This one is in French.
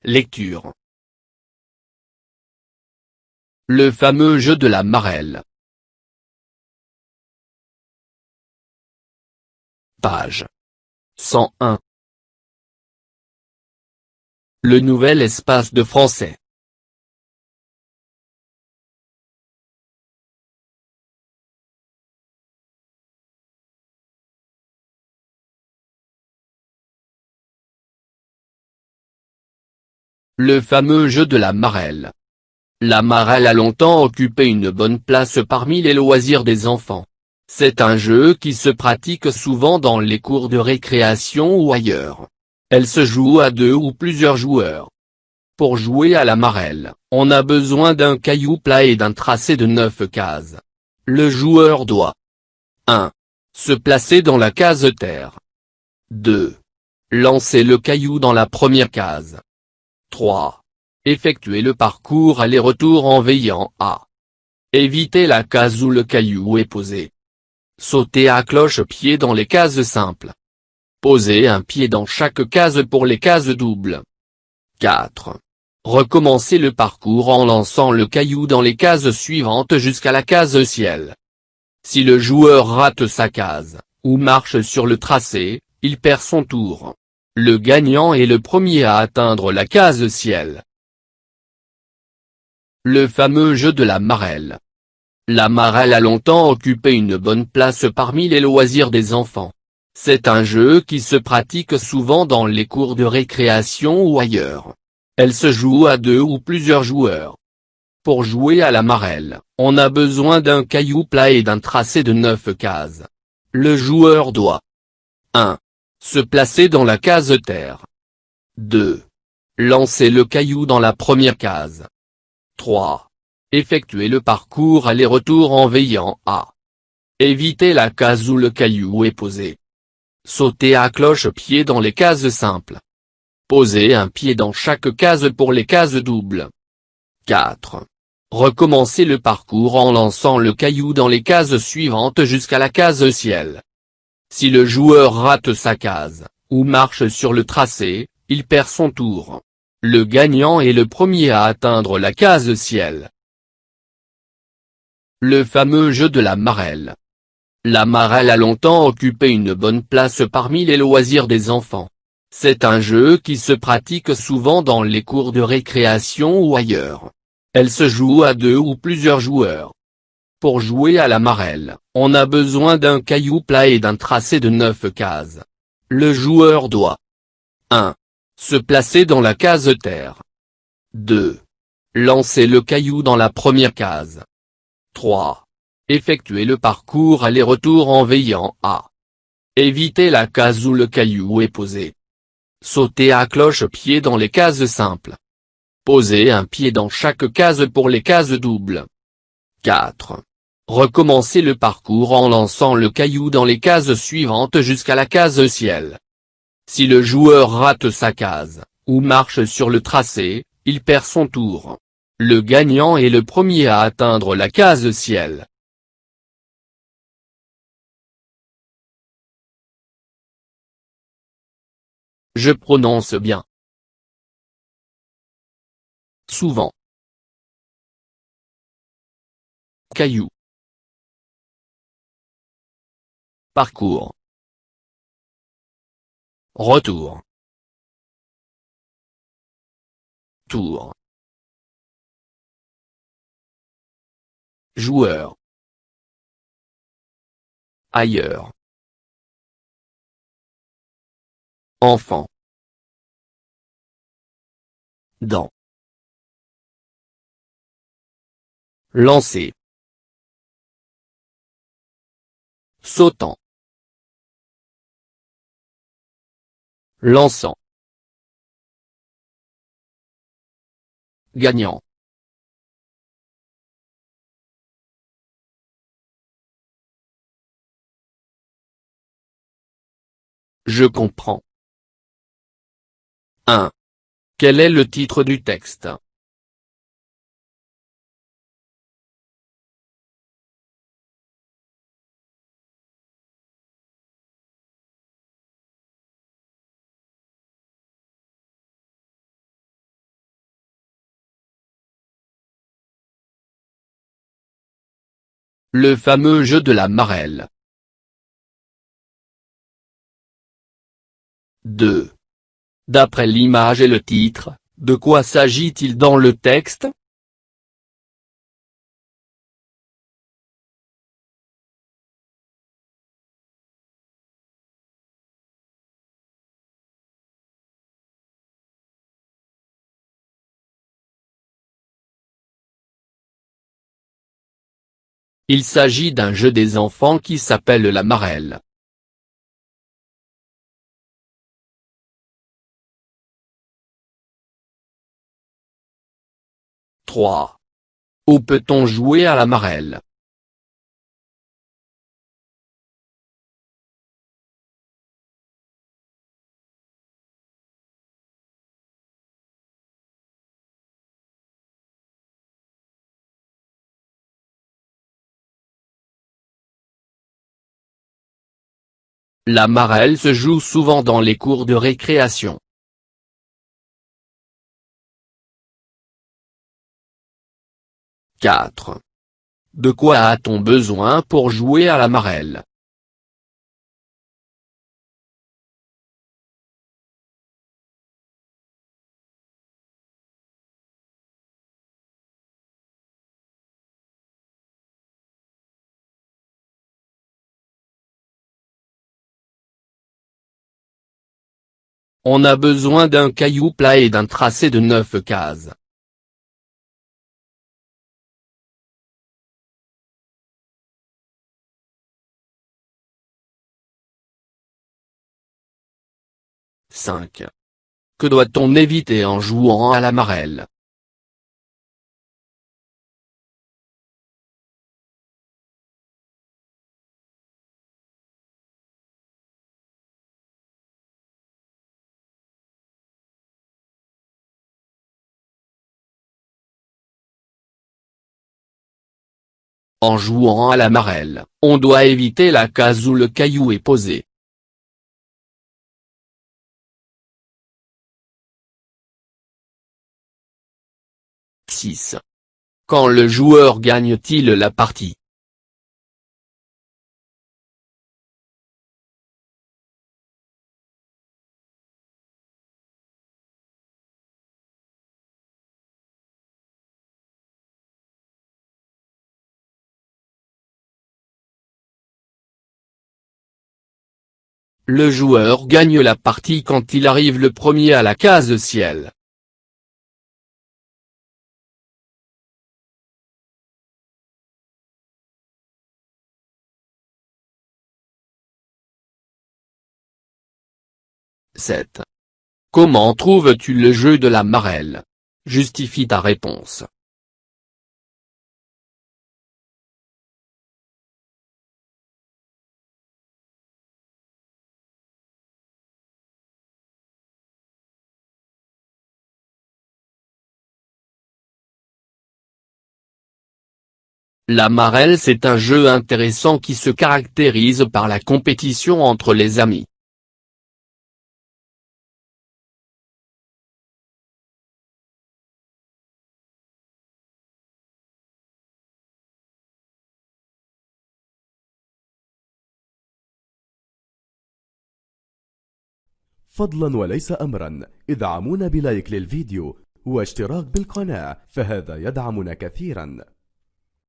Lecture. Le fameux jeu de la marelle. Page 101. Le nouvel espace de français. Le fameux jeu de la marelle. La marelle a longtemps occupé une bonne place parmi les loisirs des enfants. C'est un jeu qui se pratique souvent dans les cours de récréation ou ailleurs. Elle se joue à 2 ou plusieurs joueurs. Pour jouer à la marelle, on a besoin d'un caillou plat et d'un tracé de 9 cases. Le joueur doit 1. Se placer dans la case terre. 2. Lancer le caillou dans la première case. 3. Effectuer le parcours aller-retour en veillant à éviter la case où le caillou est posé. Sauter à cloche-pied dans les cases simples. Poser un pied dans chaque case pour les cases doubles. 4. Recommencer le parcours en lançant le caillou dans les cases suivantes jusqu'à la case ciel. Si le joueur rate sa case, ou marche sur le tracé, il perd son tour. Le gagnant est le premier à atteindre la case ciel. Le fameux jeu de la marelle. La marelle a longtemps occupé une bonne place parmi les loisirs des enfants. C'est un jeu qui se pratique souvent dans les cours de récréation ou ailleurs. Elle se joue à 2 ou plusieurs joueurs. Pour jouer à la marelle, on a besoin d'un caillou plat et d'un tracé de 9 cases. Le joueur doit 1. Se placer dans la case terre. 2. Lancer le caillou dans la première case. 3. Effectuer le parcours aller-retour en veillant à éviter la case où le caillou est posé. Sauter à cloche-pied dans les cases simples. Poser un pied dans chaque case pour les cases doubles. 4. Recommencer le parcours en lançant le caillou dans les cases suivantes jusqu'à la case ciel. Si le joueur rate sa case, ou marche sur le tracé, il perd son tour. Le gagnant est le premier à atteindre la case ciel. Le fameux jeu de la marelle. La marelle a longtemps occupé une bonne place parmi les loisirs des enfants. C'est un jeu qui se pratique souvent dans les cours de récréation ou ailleurs. Elle se joue à 2 ou plusieurs joueurs. Pour jouer à la marelle, on a besoin d'un caillou plat et d'un tracé de 9 cases. Le joueur doit 1. Se placer dans la case terre. 2. Lancer le caillou dans la première case. 3. Effectuer le parcours aller-retour en veillant à éviter la case où le caillou est posé. Sauter à cloche-pied dans les cases simples. Poser un pied dans chaque case pour les cases doubles. 4. Recommencer le parcours en lançant le caillou dans les cases suivantes jusqu'à la case ciel. Si le joueur rate sa case, ou marche sur le tracé, il perd son tour. Le gagnant est le premier à atteindre la case ciel. Je prononce bien. Souvent. Caillou. Parcours. Retour. Tour. Joueur. Ailleurs. Enfant. Dans. Lancer. Sautant. Lançant. Gagnant. Je comprends. 1. Quel est le titre du texte? Le fameux jeu de la marelle. 2. D'après l'image et le titre, de quoi s'agit-il dans le texte? Il s'agit d'un jeu des enfants qui s'appelle la marelle. 3. Où peut-on jouer à la marelle? La marelle se joue souvent dans les cours de récréation. 4. De quoi a-t-on besoin pour jouer à la marelle? On a besoin d'un caillou plat et d'un tracé de 9 cases. 5. Que doit-on éviter en jouant à la marelle? En jouant à la marelle, on doit éviter la case où le caillou est posé. 6. Quand le joueur gagne-t-il la partie? Le joueur gagne la partie quand il arrive le premier à la case ciel. 7. Comment trouves-tu le jeu de la marelle? Justifie ta réponse. La marelle c'est un jeu intéressant qui se caractérise par la compétition entre les amis. فضلا وليس أمرا ادعمونا بلايك للفيديو واشتراك بالقناة، فهذا يدعمنا كثيرا.